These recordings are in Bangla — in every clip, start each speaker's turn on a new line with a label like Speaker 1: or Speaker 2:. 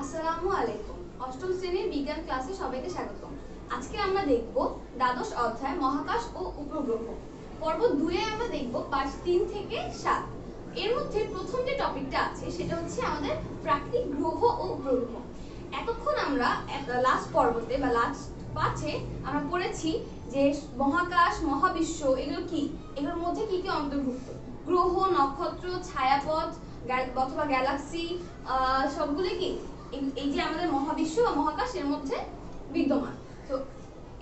Speaker 1: আসসালামু আলাইকুম। অষ্টম শ্রেণীর বিজ্ঞান ক্লাসে সবাইকে স্বাগতম। আজকে আমরা দেখব দ্বাদশ অধ্যায় মহাকাশ ও উপগ্রহ। পর্ব 2 এ আমরা দেখব পাঠ 3 থেকে 7। এর মধ্যে প্রথম যে টপিকটা আছে সেটা হচ্ছে আমাদের প্রাকৃতিক গ্রহ ও উপগ্রহ। এতক্ষণ আমরা লাস্ট পর্বতে বা লাস্ট পাঠে আমরা পড়েছি যে মহাকাশ, মহাবিশ্ব এগুলো কি, এগুলোর মধ্যে কি কি অন্তর্ভুক্ত। গ্রহ, নক্ষত্র, ছায়াপথ অথবা গ্যালাক্সি সবগুলো কি এই যে আমাদের মহাবিশ্ব বা মহাকাশের মধ্যে বিদ্যমান। তো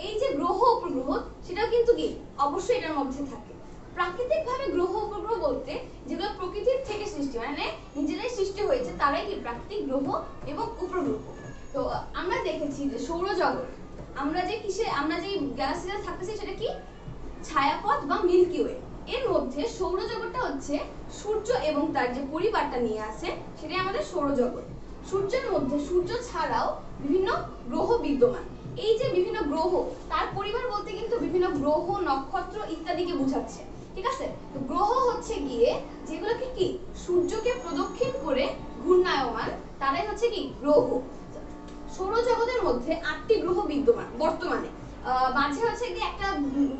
Speaker 1: এই যে গ্রহ উপগ্রহ সেটাও কিন্তু কি অবশ্যই এটার মধ্যে থাকে। প্রাকৃতিকভাবে গ্রহ উপগ্রহ বলতে যেগুলো প্রকৃতির থেকে সৃষ্টি, মানে নিজেরাই সৃষ্টি হয়েছে, তারাই কি প্রাকৃতিক গ্রহ এবং উপগ্রহ। তো আমরা দেখেছি যে সৌরজগৎ, আমরা যে গ্যালাক্সিতে থাকতেছি সেটা কি ছায়াপথ বা মিল্কি ওয়ে। এর মধ্যে সৌরজগৎটা হচ্ছে সূর্য এবং তার যে পরিবারটা নিয়ে আসে সেটাই আমাদের সৌরজগৎ। সূর্যের মধ্যে সূর্য ছাড়াও বিভিন্ন গ্রহ বিদ্যমান। এই যে বিভিন্ন গ্রহ, তার পরিবার বলতে কিন্তু বিভিন্ন গ্রহ, নক্ষত্র ইত্যাদিকে বোঝাচ্ছে, ঠিক আছে। তো গ্রহ হচ্ছে গিয়ে যেগুলোকে কি সূর্যকে প্রদক্ষিণ করে ঘূর্ণায়মান, তারাই হচ্ছে কি গ্রহ। সৌরজগতের মধ্যে 8টি গ্রহ বিদ্যমান বর্তমানে। মাঝে হচ্ছে কি একটা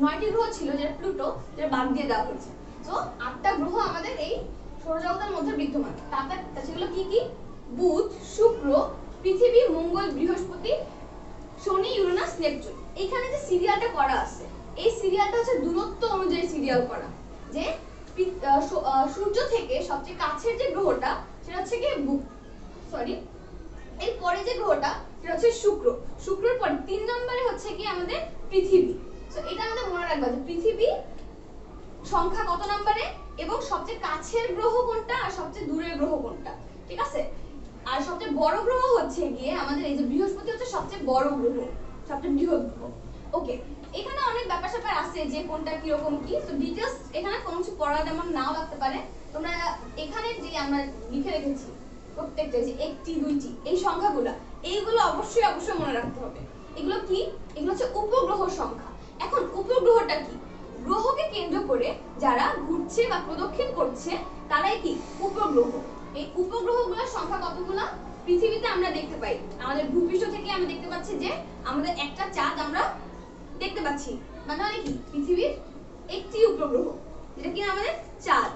Speaker 1: 9টি গ্রহ ছিল যেটা প্লুটো, যেটা বাদ দিয়ে দেওয়া হয়েছে। তো 8টা গ্রহ আমাদের এই সৌরজগতের মধ্যে বিদ্যমান। সেগুলো কি কি? বুধ, শুক্র, পৃথিবী, মঙ্গল, বৃহস্পতি, শনি, ইউরেনাস, নেপচুন। এখানে যে সিরিয়ালটা করা আছে, এই সিরিয়ালটা হচ্ছে দূরত্ব অনুযায়ী সিরিয়াল করা। যে সূর্য থেকে সবচেয়ে কাছের যে গ্রহটা সেটা হচ্ছে কি এর পরে যে গ্রহটা সেটা হচ্ছে শুক্র। শুক্রের পরে 3 নম্বরে হচ্ছে কি আমাদের পৃথিবী। তো এটা আমাদের মনে রাখবা যে পৃথিবী সংখ্যা কত নম্বরে এবং সবচেয়ে কাছের গ্রহ কোনটা আর সবচেয়ে দূরের গ্রহ কোনটা, ঠিক আছে। আর সবচেয়ে বড় গ্রহ হচ্ছে গিয়ে আমাদের এই যে বৃহস্পতি হচ্ছে সবচেয়ে বড় গ্রহ, সবচেয়ে বৃহৎ গ্রহ। ওকে, এখানে অনেক ব্যাপার স্যাপার আছে যে কোনটা কি রকম কি, তো ডিটেইলস এখানে কোনো কিছু পড়া যেমন নাও লাগতে পারে। তোমরা এখানে যে আমরা লিখে রেখেছি প্রত্যেকটা যে 1টি 2টি এই সংখ্যাগুলো, এইগুলো অবশ্যই মনে রাখতে হবে। এগুলো কি? এগুলো হচ্ছে উপগ্রহ সংখ্যা। এখন উপগ্রহটা কি? গ্রহকে কেন্দ্র করে যারা ঘুরছে বা প্রদক্ষিণ করছে তারাই কি উপগ্রহ। এই উপগ্রহগুলোর সংখ্যা কতগুলো? পৃথিবীতে আমরা দেখতে পাই, আমাদের ভূপৃষ্ঠ থেকে আমরা দেখতে পাচ্ছি যে আমাদের একটা চাঁদ আমরা দেখতে পাচ্ছি, মানে কি পৃথিবীর একটি উপগ্রহ, যেটা কি আমাদের চাঁদ।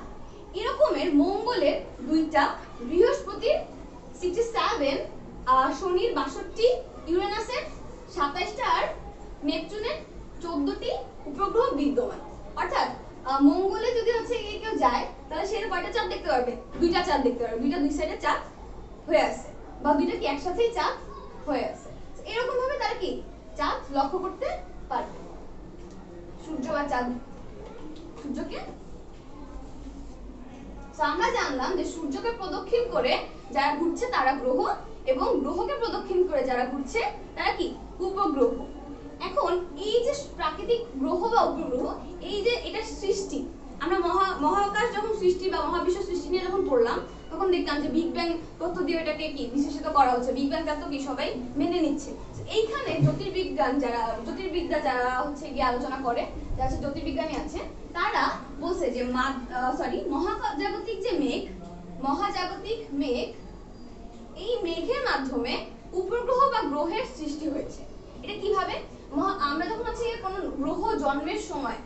Speaker 1: এরকমের মঙ্গলের 2টা, বৃহস্পতির 67, শনির 62, ইউরেনাসের 27টা আর নেপচুনের 14টি উপগ্রহ বিদ্যমান। অর্থাৎ মঙ্গলে যদি হচ্ছে কেউ যায় তাহলে সে কয়টা চাঁদ দেখতে পারবে? 2টা চাঁদ দেখতে পারবে, 2টা দুই সাইডে চাঁদ হয়ে আছে, বা 2টা কি একসাথেই চাঁদ হয়ে আছে। এরকম ভাবে তারা কি চাঁদ লক্ষ্য করতে পারবে। সূর্য বা চাঁদ, সূর্যকে আমরা জানলাম যে সূর্যকে প্রদক্ষিণ করে যারা ঘুরছে তারা গ্রহ, এবং গ্রহকে প্রদক্ষিণ করে যারা ঘুরছে তারা কি উপগ্রহ। এখন এই যে প্রাকৃতিক গ্রহ বা উপগ্রহ, এই যে এটা সৃষ্টি, আমরা মহাকাশ যখন সৃষ্টি বা মহাবিশ্ব সৃষ্টি নিয়ে যখন পড়লাম তখন দেখলাম যে বিগ ব্যাং তত্ত্ব দিয়ে এটাকে কি বিশেষিত করা হচ্ছে। বিগ ব্যাং তত্ত্ব কি সবাই মেনে নিচ্ছে। এইখানে জ্যোতির্বিদ্যা যারা হচ্ছে গিয়ে আলোচনা করে, যারা জ্যোতির্বিজ্ঞানী আছে, তারা বলছে যে মহাজাগতিক যে মহাজাগতিক মেঘ, এই মেঘের মাধ্যমে উপগ্রহ বা গ্রহের সৃষ্টি হয়েছে। এটা কিভাবে? আমরা যখন হচ্ছে কোনো গ্রহ জন্মের সময়,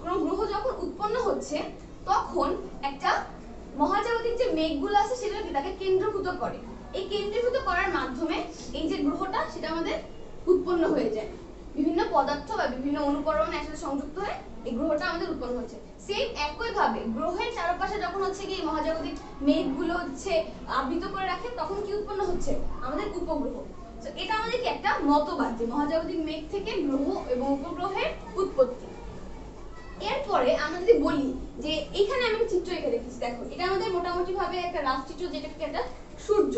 Speaker 1: কোনো গ্রহ যখন উৎপন্ন হচ্ছে, তখন একটা মহাজাগতিক যে মেঘগুলো আছে সেগুলোকে তাকে কেন্দ্রীভূত করে। এই কেন্দ্রীভূত করার মাধ্যমে এই যে গ্রহটা সেটা আমাদের উৎপন্ন হয়ে যায়। বিভিন্ন পদার্থ বা বিভিন্ন অনুপরমাণু একসাথে সংযুক্ত হয়ে এই গ্রহটা আমাদের উৎপন্ন হচ্ছে। সেম একই ভাবে গ্রহের চারপাশে যখন হচ্ছে কি মহাজাগতিক মেঘগুলো হচ্ছে আবৃত করে রাখে, তখন কি উৎপন্ন হচ্ছে? আমাদের উপগ্রহ। তো এটা আমাদের কি একটা মতবাদ যে মহাজাগতিক মেঘ থেকে গ্রহ এবং উপগ্রহের উৎপত্তি। এরপরে আমরা যদি বলি যে এখানে আমি চিত্র এঁকে রেখেছি, দেখো এটা আমাদের মোটামুটি ভাবে একটা রাফ চিত্র, যেটা কি একটা সূর্য।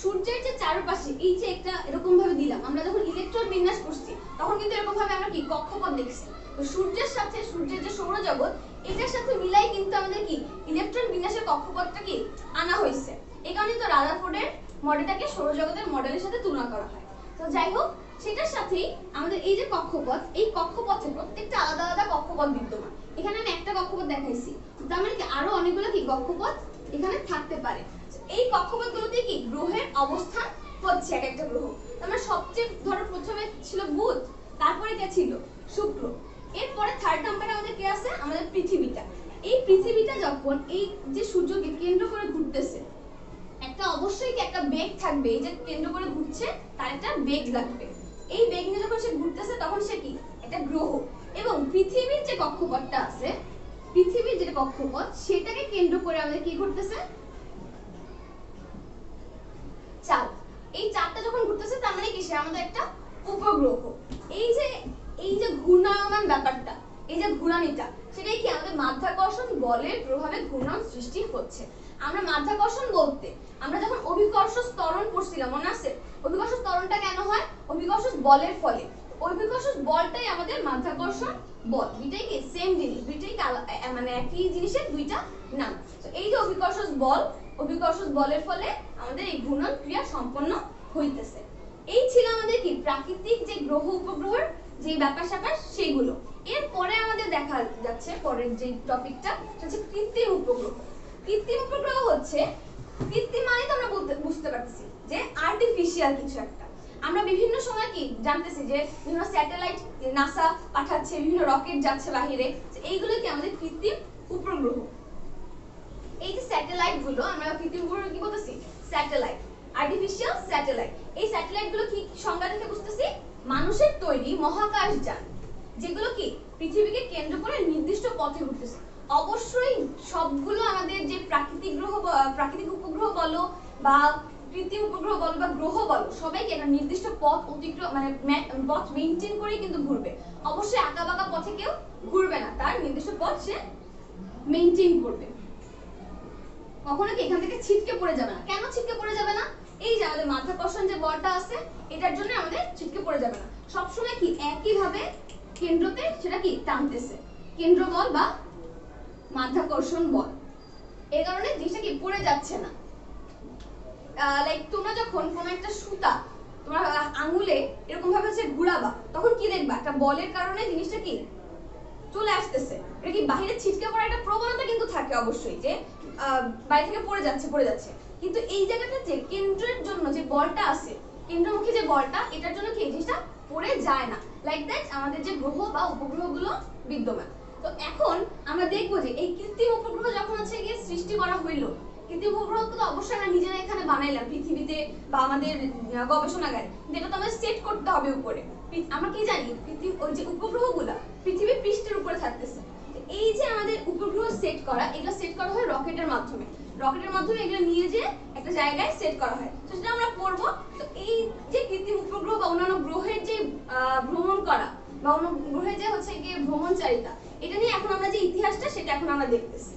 Speaker 1: সূর্যের যে চারপাশে এই যে একটা এরকম ভাবে দিলাম, আমরা যখন ইলেকট্রন বিন্যাস করছি তখন কিন্তু এরকম ভাবে আমরা কি কক্ষপথ দেখছি। তো সূর্যের সাথে সূর্যের যে সৌরজগৎ, এটার সাথে মিলাই কিন্তু আমাদের কি ইলেকট্রন বিন্যাসের কক্ষপথটা কি আনা হয়েছে। এই কারণে তো রাদারফোর্ডের মডেলটাকে সৌরজগতের মডেলের সাথে তুলনা করা হয়। তো যাই হোক, সেটার সাথেই আমাদের এই যে কক্ষপথ, এই কক্ষপথে প্রত্যেকটা আলাদা আলাদা কক্ষপথ বিদ্যমান। এখানে আমি একটা কক্ষপথ দেখাইছি, তার মানে কি আরো অনেকগুলো কি কক্ষপথ এখানে থাকতে পারে। এই কক্ষপথগুলোতে কি গ্রহের অবস্থান হচ্ছে এক একটা গ্রহ। আমরা সবচেয়ে ধরো প্রথমে ছিল বুধ, তারপরে কে ছিল শুক্র, এরপরে থার্ড নাম্বারে আমাদের কে আছে আমাদের পৃথিবীটা। এই পৃথিবীটা যখন এই যে সূর্যকে কেন্দ্র করে ঘুরতেছে, একটা অবশ্যই কি একটা বেগ থাকবে, এই যে কেন্দ্র করে ঘুরছে তার একটা বেগ লাগবে। এই বেগ নিয়ে যখন সে ঘুরতেছে তখন সে কি একটা গ্রহ। এবং পৃথিবীর যে কক্ষপথটা আছে, পৃথিবীর যে কক্ষপথ সেটাকে কেন্দ্র করে আমাদের কি ঘুরতেছে চাঁদ। এই চাঁদটা যখন ঘুরতেছে তার মানে কি সে আমাদের একটা উপগ্রহ। এই যে ঘূর্ণায়মান ব্যাপারটা, এই যে ঘূর্ণানিটা, সেটাই কি আমাদের মাধ্যাকর্ষণ বলের প্রভাবে ঘূর্ণন সৃষ্টি হচ্ছে। আমরা মাধ্যাকর্ষণ বলতে আমরা যখন অভিকর্ষ ত্বরণ পড়ছিলাম মনে আছে, অভিকর্ষ ত্বরণটা কেন হয় অভিকর্ষ বলের ফলে। অভিকর্ষ বলটাই আমাদের মাধ্যাকর্ষণ বল, দুইটাই কি সেম জিনিস, দুইটাই মানে একই জিনিসের দুইটা নাম। তো এই যে অভিকর্ষ বল, অভিকর্ষ বলের ফলে আমাদের এই ঘূর্ণন ক্রিয়া সম্পন্ন হইতেছে। এই ছিল আমাদের কি প্রাকৃতিক যে গ্রহ উপগ্রহের যে ব্যাপার স্যাপার সেগুলো। এরপরে আমাদের দেখা যাচ্ছে পরের যে টপিকটা সেটা হচ্ছে কৃত্রিম উপগ্রহ। কৃত্রিম উপগ্রহ হচ্ছে, কৃত্রিম মানে তো আমরা বুঝতে পারতেছি যে আর্টিফিশিয়াল কিছু একটা। আমরা বিভিন্ন সময় কি জানতেছি যে বিভিন্ন স্যাটেলাইট নাসা পাঠাচ্ছে, বিভিন্ন রকেট যাচ্ছে বাহিরে, এইগুলো কি আমাদের কৃত্রিম উপগ্রহ। এই যে স্যাটেলাইট গুলো আমরা কৃত্রিম উপগ্রহ কি বলতেছি স্যাটেলাইট, আর্টিফিশিয়াল স্যাটেলাইট। এই স্যাটেলাইট গুলো কি সংজ্ঞা দেখে বুঝতেছি মানুষের তৈরি মহাকাশযান, যেগুলো কি পৃথিবীকে কেন্দ্র করে নির্দিষ্ট পথে ঘুরতেছে। অবশ্যই সবগুলো আমাদের যে প্রাকৃতিক গ্রহ, প্রাকৃতিক উপগ্রহ বলো বা কৃত্রিম উপগ্রহ বলো বা গ্রহ বলো, সবাইকে একটা নির্দিষ্ট পথ অতিক্রম মানে পথ মেইনটেইন করে কিন্তু ঘুরবে। অবশ্যই আঁকাবাঁকা পথে কেউ ঘুরবে না, তার নির্দিষ্ট পথ সে মেইনটেইন করবে। কখনো কি এখান থেকে ছিটকে পড়ে যাবে না। কেন ছিটকে পড়ে যাবে না? এই যে আমাদের মাধ্যাকর্ষণ যে বলটা আছে এটার জন্য আমাদের ছিটকে পড়ে যাবে না। সবসময় কি একই ভাবে কেন্দ্রতে সেটা কি টানতেছে, কেন্দ্র বল বা মাধ্যাকর্ষণ বল। এই কারণে জিনিসটা কি পড়ে যাচ্ছে না। লাইক তোমরা যখন কোনো একটা সুতা তোমার আঙুলে এরকম ভাবে হচ্ছে ঘুরাবা, তখন কি দেখবা একটা বলের কারণে জিনিসটা কি চলে আসতেছে। এটা কি বাইরে ছিটকে পড়ার একটা প্রবণতা কিন্তু থাকে অবশ্যই, যে বাইরে থেকে পড়ে যাচ্ছে। কিন্তু এই জায়গাটা যে কেন্দ্রের জন্য যে বলটা আছে, কেন্দ্রমুখী যে বলটা, এটার জন্য কি জিনিসটা পড়ে যায় না। লাইক দ্যাট আমাদের যে গ্রহ বা উপগ্রহগুলো বিদ্যমান। তো এখন আমরা দেখবো যে এই কৃত্রিম উপগ্রহ যখন হচ্ছে গিয়ে সৃষ্টি করা হইলো, কৃত্রিম উপগ্রহ তো অবশ্যই আমরা নিজেরা এখানে বানাইলাম পৃথিবীতে বা আমাদের গবেষণাগারে, যেটা তো আমাদের সেট করতে হবে উপরে। আমরা কি জানি পৃথিবী ওই যে উপগ্রহগুলো পৃথিবীর পৃষ্ঠের উপরে থাকতেছে। এই যে আমাদের উপগ্রহ সেট করা, এগুলো সেট করা হয় রকেটের মাধ্যমে। রকেটের মাধ্যমে এগুলো নিয়ে যে একটা জায়গায় সেট করা হয়, তো সেটা আমরা করব। তো এই যে কৃত্রিম উপগ্রহ বা অন্যান্য গ্রহের যে ভ্রমণ করা বা অন্য গ্রহে যে হচ্ছে গিয়ে ভ্রমণচারিতা, এটা নিয়ে এখন আমরা যে ইতিহাসটা সেটা এখন আমরা দেখতেছি।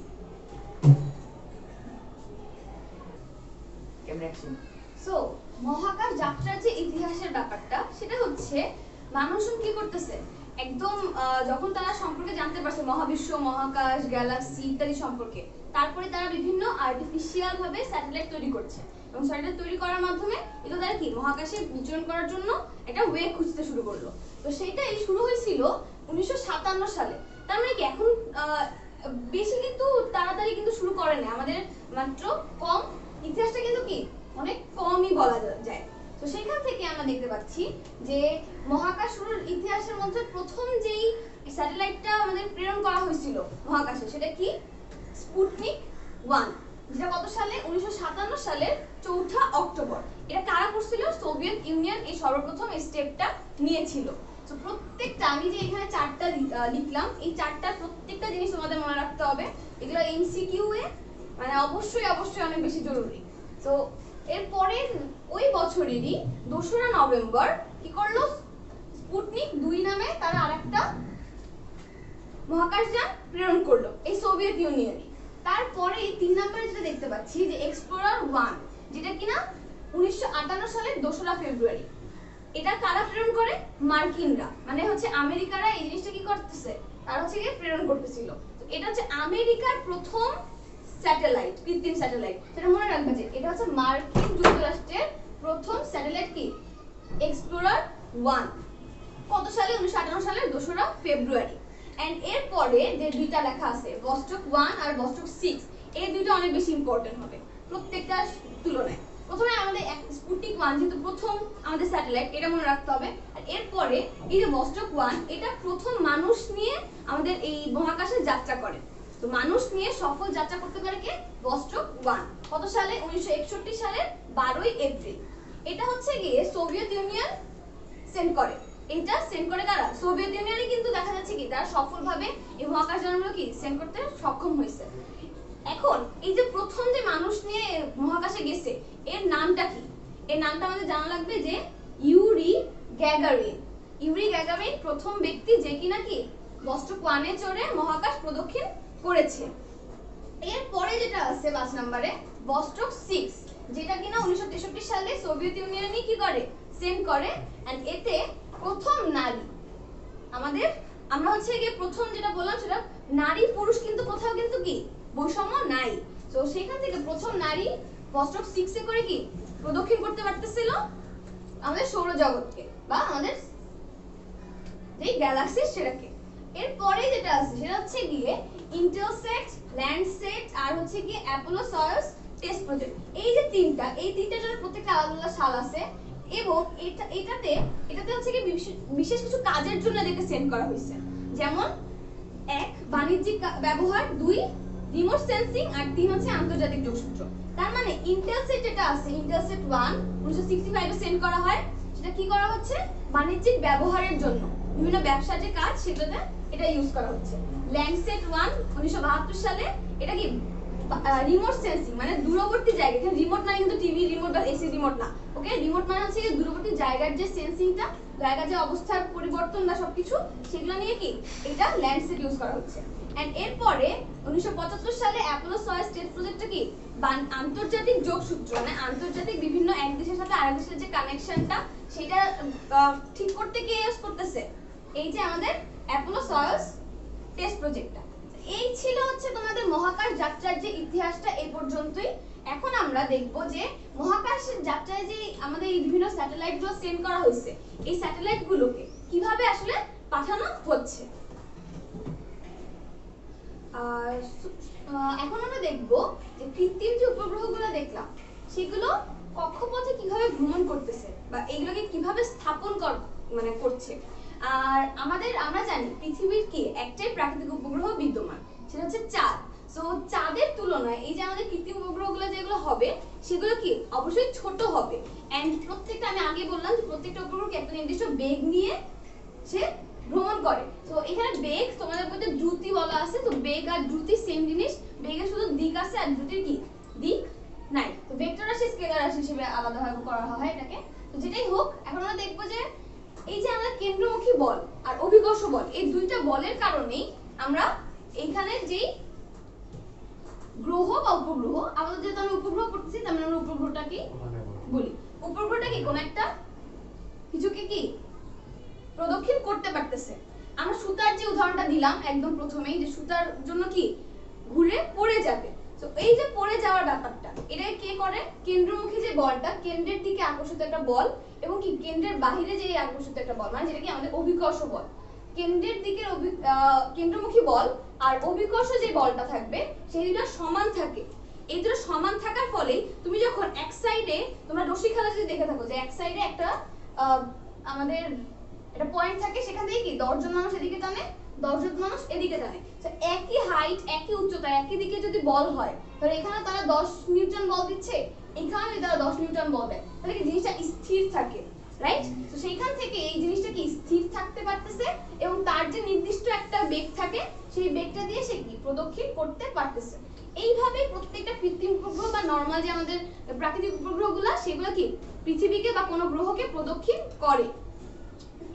Speaker 1: সো মহাকাশ যাত্রার যে ইতিহাসের ব্যাপারটা সেটা হচ্ছে মানুষজন কি করতেছে, একদম যখন তারা সম্পর্কে জানতে পারছে মহাবিশ্ব, মহাকাশ, গ্যালাক্সি ইত্যাদি সম্পর্কে, তারপরে তারা বিভিন্ন আর্টিফিশিয়াল ভাবে স্যাটেলাইট তৈরি করছে। এবং স্যাটেলাইট তৈরি করার মাধ্যমে এগুলো তারা কি মহাকাশে বিচরণ করার জন্য একটা ওয়ে খুঁজতে শুরু করলো। তো সেটাই শুরু হয়েছিল 1957 সালে। তার মানে কি এখন বেশি কিন্তু তাড়াতাড়ি কিন্তু শুরু করে না, আমাদের মাত্র কম, ইতিহাসটা কিন্তু কি অনেক কমই বলা যায়। তো সেখান থেকে আমরা দেখতে পাচ্ছি যে মহাকাশ শুরুর ইতিহাসের মধ্যে প্রথম যেই স্যাটেলাইটটা আমাদের প্রেরণ করা হয়েছিল মহাকাশে, সেটা কি স্পুটনিক 1, যেটা কত সালে 1957 সালের 4 অক্টোবর। এটা কারা করছিল? সোভিয়েত ইউনিয়ন এই সর্বপ্রথম এই স্টেপটা নিয়েছিল। তো প্রত্যেকটা আমি যে এখানে চারটা লিখলাম, এই চারটা প্রত্যেকটা জিনিস তোমাদের মনে রাখতে হবে। এগুলো এমসিকিউ এ মানে অবশ্যই অনেক বেশি জরুরি। তো এরপরে ওই বছরেরই 2রা নভেম্বর কি করলো, স্পুটনিক 2 নামে তারা আরেকটা মহাকাশযান প্রেরণ করলো এই সোভিয়েত ইউনিয়নে। তারপরে 3 নম্বরে যেটা দেখতে পাচ্ছি যে এক্সপ্লোরার 1, যেটা কিনা 1958 সালের 2রা ফেব্রুয়ারি। এটা কারা প্রেরণ করে? মার্কিনরা, মানে হচ্ছে আমেরিকারা এই জিনিসটা কি করতেছে, তারা হচ্ছে গিয়ে প্রেরণ করতেছিল। তো এটা হচ্ছে আমেরিকার প্রথম স্যাটেলাইট, কৃত্রিম স্যাটেলাইট। সেটা মনে রাখবে যে এটা হচ্ছে মার্কিন যুক্তরাষ্ট্রের প্রথম স্যাটেলাইট কি এক্সপ্লোরার 1। কত সালে? 1958 সালের 2রা ফেব্রুয়ারি। এন্ড এরপরে যে দুইটা লেখা আছে ভস্টক 1 আর ভস্টক 6, এই দুইটা অনেক বেশি ইম্পর্টেন্ট হবে প্রত্যেকটা তুলনায়। প্রথমে আমাদের স্পুটনিক 1 1 যেহেতু প্রথম আমাদের স্যাটেলাইট, এটা মনে রাখতে হবে। আর এরপরে এই যে ভস্টক 1, এটা প্রথম মানুষ নিয়ে আমাদের এই মহাকাশে যাত্রা করে। তো মানুষ নিয়ে সফল যাত্রা করতে পারে কে? ভস্টক 1। কত সালে? 1961 সালের 12 এপ্রিল। এটা হচ্ছে গিয়ে সোভিয়েত ইউনিয়ন সেন্ড করে। এটা সেন্ড করে কারা? সোভিয়েত ইউনিয়নে কিন্তু দেখা যাচ্ছে কি তারা সফলভাবে এই মহাকাশযানগুলো কি সেন্ড করতে সক্ষম হয়েছে। এখন এই যে প্রথম যে মানুষ নিয়ে মহাকাশে গেছে এর নামটা কি? এর নামটা আমাদের জানা লাগবে যে ইউরি গ্যাগারিন। ইউরি গ্যাগারিন প্রথম ব্যক্তি যে কিনা কি ভস্টক 1 এ চড়ে মহাকাশ প্রদক্ষিণ করেছে। এরপরে যেটা আছে 5 নম্বরে ভস্টক 6, যেটা কিনা 1963 সালে সোভিয়েত ইউনিয়নই কি করে? সেন্ড করে। এন্ড এতে প্রথম নারী আমাদের, আমরা হচ্ছে গিয়ে প্রথম যেটা বললাম সেটা নারী পুরুষ কিন্তু কোথাও কিন্তু কি বৈষম্য নাই। তো সেখান থেকে প্রথম নারী ভস্টক 6 এ করে কি প্রদক্ষিণ করতে পারতেছিল আমাদের সৌরজগৎকে বা আমাদের যে গ্যালাক্সি সেটাকে। এরপরে যেটা আছে সেটা হচ্ছে গিয়ে ইন্টারসেট, ল্যান্ডসেট আর হচ্ছে গিয়ে অ্যাপোলো সয়েজ টেস্ট প্রজেক্ট। এই যে তিনটার জন্য প্রত্যেকটা আলাদা আলাদা সাল আছে এবং এটাতে হচ্ছে কি বিশেষ কিছু কাজের জন্য এদেরকে সেন্ড করা হয়েছে। যেমন 1 বাণিজ্যিক ব্যবহার, 2 রিমোট সেন্সিং আর 3 হচ্ছে আন্তর্জাতিক যোগসূত্র। তার মানে ইন্টেলসেট যেটা আছে, ইন্টেলসেট 1 1965 এ সেন্ড করা হয়। সেটা কি করা হচ্ছে? বাণিজ্যিক ব্যবহারের জন্য বিভিন্ন ব্যবসার যে কাজ সেটাতে এটা ইউজ করা হচ্ছে। ল্যান্ডসেট 1 1972 সালে, এটা কি রিমোট সেন্সিং মানে দূরবর্তী জায়গা। এখানে রিমোট মানে কিন্তু টিভি রিমোট বা এসি রিমোট না, ওকে? রিমোট মানে হচ্ছে দূরবর্তী জায়গার যে সেন্সিংটা, জায়গার যে অবস্থার পরিবর্তন বা সবকিছু সেগুলো নিয়ে কি এটা ল্যান্ডসেট ইউজ করা হচ্ছে। এন্ড এরপরে 1975 সালে অ্যাপোলো সয়েজ টেস্ট প্রজেক্টটা কি আন্তর্জাতিক যোগসূত্র মানে আন্তর্জাতিক বিভিন্ন এক দেশের সাথে আরেক দেশের যে কানেকশনটা সেটা ঠিক করতে কে ইউজ করতেছে? এই যে আমাদের অ্যাপোলো সয়েজ টেস্ট প্রজেক্টটা। এই ছিল হচ্ছে তোমাদের মহাকাশ যাত্রার যে ইতিহাসটা এই পর্যন্তই। এখন আমরা দেখব যে মহাকাশের যাত্রায় যে আমাদের এই বিভিন্ন স্যাটেলাইটগুলো সেন্ড করা হয়েছে, এই স্যাটেলাইটগুলোকে কিভাবে আসলে পাঠানো হচ্ছে। এখন আমরা দেখব যে কৃত্রিম যে উপগ্রহগুলো দেখলাম সেগুলো কক্ষপথে কিভাবে ভ্রমণ করতেছে বা এগুলোকে কিভাবে স্থাপন করছে। আর আমরা জানি পৃথিবীর কি একটাই প্রাকৃতিক উপগ্রহ বিদ্যমান, সেটা হচ্ছে চাঁদ। সো চাঁদের তুলনায় এই যে আমাদের কৃত্রিম উপগ্রহগুলো যেগুলো হবে সেগুলো কি অবশ্যই ছোট হবে। এন্ড প্রত্যেকটা, আমি আগে বললাম যে প্রত্যেকটা উপগ্রহ একটা নির্দিষ্ট বেগ নিয়ে সে ভ্রমণ করে। তো এখানে বেগ তোমাদের বইতে দ্রুতি বলা আছে। তো বেগ আর দ্রুতি সেম জিনিস, বেগের শুধু দিক আছে আর দ্রুতির কি দিক নাই। তো ভেক্টর রাশি স্কেলার রাশি হিসেবে আলাদাভাবে করা হয় এটাকে। তো যেটাই হোক, এখন আমরা দেখব যে এই যে আমাদের কেন্দ্রমুখী বল আর অভিকর্ষ বল, এই দুইটা বলের কারণেই আমরা এইখানে যেই গ্রহ বা উপগ্রহ, আমাদের যেহেতু আমরা উপগ্রহ পড়তেছি তার মানে আমরা উপগ্রহটা কি বলি, উপগ্রহটা কি কোন একটা কিছুকে কি প্রদক্ষিণ করতে পারতেছে। আমরা সুতার যে উদাহরণটা দিলাম একদম প্রথমেই, যে সুতার জন্য কি ঘুরে পড়ে যাবে। তো এই যে পড়ে যাওয়ার ব্যাপারটা এটা কে করে? কেন্দ্রমুখী যে বলটা, কেন্দ্রের দিকে আকর্ষিত একটা বল এবং কি কেন্দ্রের বাইরে যে আকর্ষিত একটা বল, মানে যেটা কি আমাদের অভিকর্ষ বল। কেন্দ্রের দিকের কেন্দ্রমুখী বল আর অভিকর্ষ যে বলটা থাকবে সেই দুটো সমান থাকে। এই দুটো সমান থাকার ফলে তুমি যখন এক সাইডে, তোমরা রশি খেলা যদি দেখে থাকো যে এক সাইডে একটা আমাদের একটা পয়েন্ট থাকে, সেখান থেকে কি 10 জন মানুষ এদিকে টানে, 10 জন মানুষ এদিকে টানে। তো একই হাইট, একই উচ্চতা, একই দিকে যদি বল হয় তাহলে এখানে তারা 10 নিউটন বল দিচ্ছে, এখানে তারা 10 নিউটন বল দেয়, তাহলে কি জিনিসটা স্থির থাকে, রাইট? তো সেইখান থেকে এই জিনিসটা কি স্থির থাকতে পারতেছে এবং তার যে নির্দিষ্ট একটা বেগ থাকে সেই বেগটা দিয়ে সে কি প্রদক্ষিণ করতে পারতেছে। এইভাবে প্রত্যেকটা কৃত্রিম উপগ্রহ বা নরমাল যে আমাদের প্রাকৃতিক উপগ্রহগুলো সেগুলো কি পৃথিবীকে বা কোনো গ্রহকে প্রদক্ষিণ করে।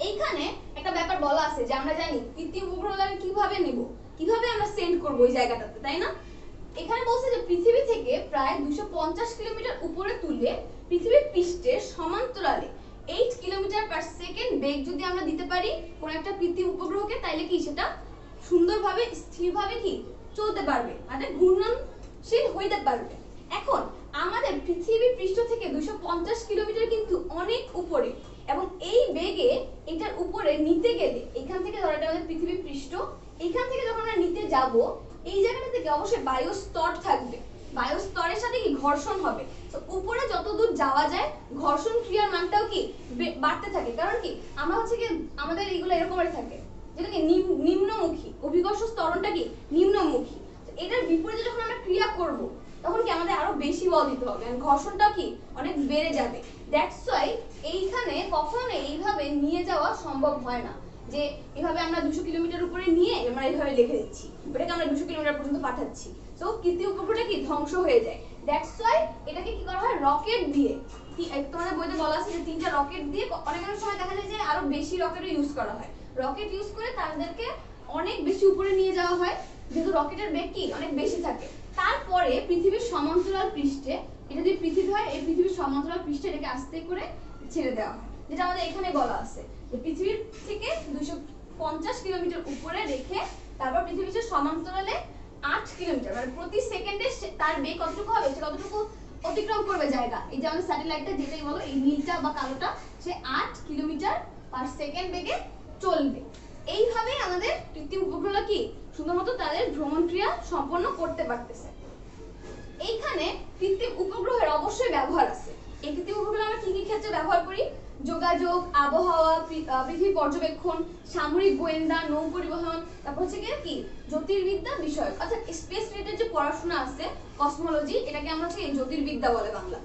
Speaker 1: এইখানে একটা ব্যাপার বলা আছে যে আমরা জানি কৃত্রিম উপগ্রহটাকে কিভাবে নেব, কিভাবে আমরা সেন্ড করব ওই জায়গাটাতে, তাই না? এখানে বলছে যে পৃথিবী থেকে প্রায় 250 কিলোমিটার উপরে তুলে পৃথিবীর পৃষ্ঠের সমান্তরালে 8 কিলোমিটার পার সেকেন্ড বেগ যদি আমরা দিতে পারি কোন একটা কৃত্রিম উপগ্রহকে, তাইলে কি সেটা সুন্দরভাবে স্থিরভাবে কি চলতে পারবে, মানে ঘূর্ণনশীল হইতে পারবে। এখন আমাদের পৃথিবী পৃষ্ঠ থেকে 250 কিলোমিটার কিন্তু অনেক উপরে এবং এই বেগে এটার উপরে নিতে গেলে এখান থেকে ধরো এটা আমাদের পৃথিবী পৃষ্ঠ, এখান থেকে যখন আমরা নিতে যাব এই জায়গাটা থেকে অবশ্যই বায়ু স্তর থাকবে। বায়ুস্তরের সাথে কি ঘর্ষণ হবে। তো উপরে যত দূর যাওয়া যায় ঘর্ষণ ক্রিয়ার মানটাও কি বাড়তে থাকে। কারণ কি আমরা হচ্ছে কি আমাদের এইগুলো এরকমের থাকে, যেটা কি নিম্নমুখী, অভিকর্ষ ত্বরণটা কি নিম্নমুখী। এটার বিপরীতে যখন আমরা ক্রিয়া করব তখন কি আমাদের আরো বেশি বল দিতে হবে, ঘর্ষণটা কি অনেক বেড়ে যাবে। দ্যাটস ওয়াই এইখানে কখনো এইভাবে নিয়ে যাওয়া সম্ভব হয় না, যে এভাবে আমরা 200 কিলোমিটার উপরে নিয়ে আমরা এইভাবে লিখে দিচ্ছি, ওটাকে আমরা 200 কিলোমিটার পর্যন্ত পাঠাচ্ছি। সো কৃত্রিম উপগ্রহটা কি ধ্বংস হয়ে যায়। দ্যাটস ওয়াই এটাকে কি করা হয়, রকেট দিয়ে, তোমাদের বইতে বলা আছে যে 3টা রকেট দিয়ে, অনেক অনেক সময় দেখা যায় যে আরো বেশি রকেটও ইউজ করা হয়। রকেট ইউজ করে তাদেরকে অনেক বেশি উপরে নিয়ে যাওয়া হয়, যেহেতু রকেটের বেগ কি অনেক বেশি থাকে। তারপরে পৃথিবীর সমান্তরাল পৃষ্ঠে, এটা যদি পৃথিবী হয় এই পৃথিবীর সমান্তরাল পৃষ্ঠে এটাকে আস্তে করে ছেড়ে দেওয়া হয়, যেটা আমাদের এখানে বলা আছে যে পৃথিবীর থেকে 250 কিলোমিটার উপরে রেখে তারপর পৃথিবীর সমান্তরালে 8 কিলোমিটার, মানে প্রতি সেকেন্ডে তার বেগ কতটুকু হবে, সে কতটুকু অতিক্রম করবে জায়গা। এই যে আমাদের স্যাটেলাইটটা যেটাই বলো, এই নীলটা বা কালোটা, সে 8 কিলোমিটার পার সেকেন্ড বেগে চলবে। এইভাবেই আমাদের কৃত্রিম উপগ্রহগুলো কি শুধুমাত্র তাদের ভ্রমণ ক্রিয়া সম্পন্ন করতে পারতেছে। এইখানে কৃত্রিম উপগ্রহের অবশ্যই ব্যবহার আছে। এই কৃত্রিম উপগ্রহ আমরা কি কি ক্ষেত্রে ব্যবহার করি, যোগাযোগ, আবহাওয়া, পৃথিবী পর্যবেক্ষণ, সামরিক গোয়েন্দা, নৌ পরিবহন, তারপর হচ্ছে কি জ্যোতির্বিদ্যা বিষয়, অর্থাৎ স্পেস রিলেটেড যে পড়াশোনা আছে কসমোলজি, এটাকে আমরা হচ্ছে জ্যোতির্বিদ্যা বলে বাংলা।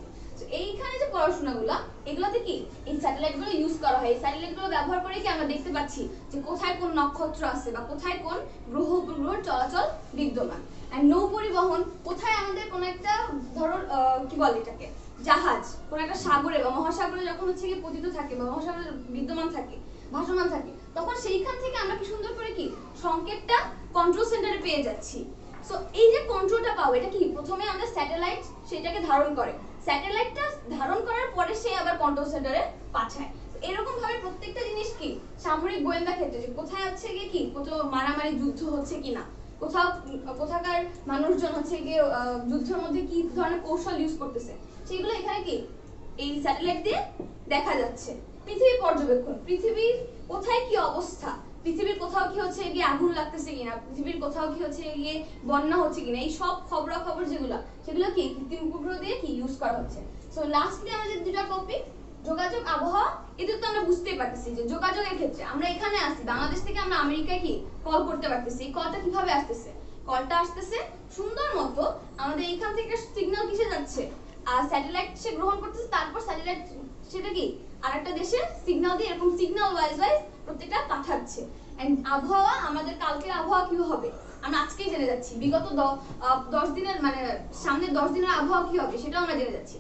Speaker 1: এইখানে যে পড়াশোনাগুলো এগুলোতে কি এই স্যাটেলাইটগুলো ইউজ করা হয়। এই স্যাটেলাইটগুলো ব্যবহার করে কি আমরা দেখতে পাচ্ছি যে কোথায় কোন নক্ষত্র আছে বা কোথায় কোন গ্রহ উপগ্রহের চলাচল বিদ্যমান। আর নৌ পরিবহন, কোথায় আমাদের কোন একটা ধরো কি বলে এটাকে জাহাজ কোন একটা সাগরে বা মহাসাগরে যখন হচ্ছে কি পতিত থাকে বা মহাসাগরে বিদ্যমান থাকে, ভাসমান থাকে, তখন সেইখান থেকে আমরা কি সুন্দর করে কি সংকেতটা কন্ট্রোল সেন্টারে পেয়ে যাচ্ছি। সো এই যে কন্ট্রোলটা পাবো, এটা কি প্রথমে আমাদের স্যাটেলাইট সেটাকে ধারণ করে, স্যাটেলাইটটা ধারণ করার পরে সে আবার কন্ট্রোল সেন্টারে পাঠায়। এরকম ভাবে প্রত্যেকটা জিনিস কি সামরিক গোয়েন্দা ক্ষেত্রে, যে কোথায় হচ্ছে গিয়ে কি কোথাও মারামারি যুদ্ধ হচ্ছে কিনা, কোথাও কোথাকার মানুষজন হচ্ছে গিয়ে যুদ্ধের মধ্যে কি ধরনের কৌশল ইউজ করতেছে, সেগুলো এখানে কি এই স্যাটেলাইট দিয়ে দেখা যাচ্ছে। পৃথিবী পর্যবেক্ষণ, পৃথিবীর কোথায় কি অবস্থা, পৃথিবীর কোথাও কি হচ্ছে গিয়ে আগুন লাগতেছে কিনা, পৃথিবীর কোথাও কি হচ্ছে গিয়ে বন্যা হচ্ছে কিনা, এই সব খবরাখবর যেগুলো সেগুলো কি কৃত্রিম উপগ্রহ দিয়ে কি ইউজ করা হচ্ছে। সো লাস্টলি আমাদের দুটো টপিক, যোগাযোগ, আবহাওয়া, এদের তো আমরা বুঝতেই পারতেছি যে যোগাযোগের ক্ষেত্রে আমরা এখানে আসি বাংলাদেশ থেকে, আমরা আমেরিকায় কি কল করতে পারতেছি। এই কলটা কিভাবে আসতেছে, কলটা আসতেছে সুন্দর মতো আমাদের এখান থেকে সিগন্যাল কিসে যাচ্ছে, আর স্যাটেলাইট সে গ্রহণ করতেছে, তারপর স্যাটেলাইট সেটা কি আরেকটা দেশে সিগন্যাল দিয়ে এরকম সিগন্যাল ওয়াইজ প্রত্যেকটা পাঠাচ্ছে। এন্ড আবহাওয়া, আমাদের কালকের আবহাওয়া কি হবে আমরা আজকেই জেনে যাচ্ছি, বিগত 10 দিনের মানে সামনে 10 দিনের আবহাওয়া কি হবে সেটাও আমরা জেনে যাচ্ছি।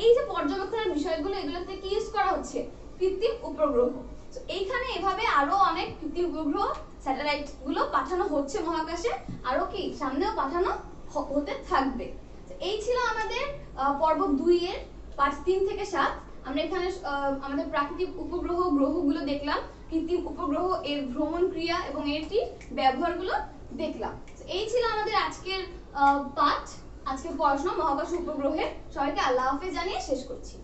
Speaker 1: এই যে পর্যবেক্ষণের বিষয়গুলো, এগুলোতে কি ইউজ করা হচ্ছে, কৃত্রিম উপগ্রহ। এইখানে এভাবে আরো অনেক কৃত্রিম উপগ্রহ স্যাটেলাইট গুলো পাঠানো হচ্ছে মহাকাশে, আরো কি সামনেও পাঠানো হতে থাকবে। এই ছিল আমাদের পর্ব 2 এর পার্ট 3 থেকে 7। আমরা এখানে আমাদের প্রাকৃতিক উপগ্রহ গ্রহগুলো দেখলাম, কৃত্রিম উপগ্রহ এর ভ্রমণ ক্রিয়া এবং এটির ব্যবহারগুলো দেখলাম। এই ছিল আমাদের আজকের পাঠ, আজকের পড়াশোনা মহাকাশ উপগ্রহের। সবাইকে আল্লাহ হাফেজ জানিয়ে শেষ করছি।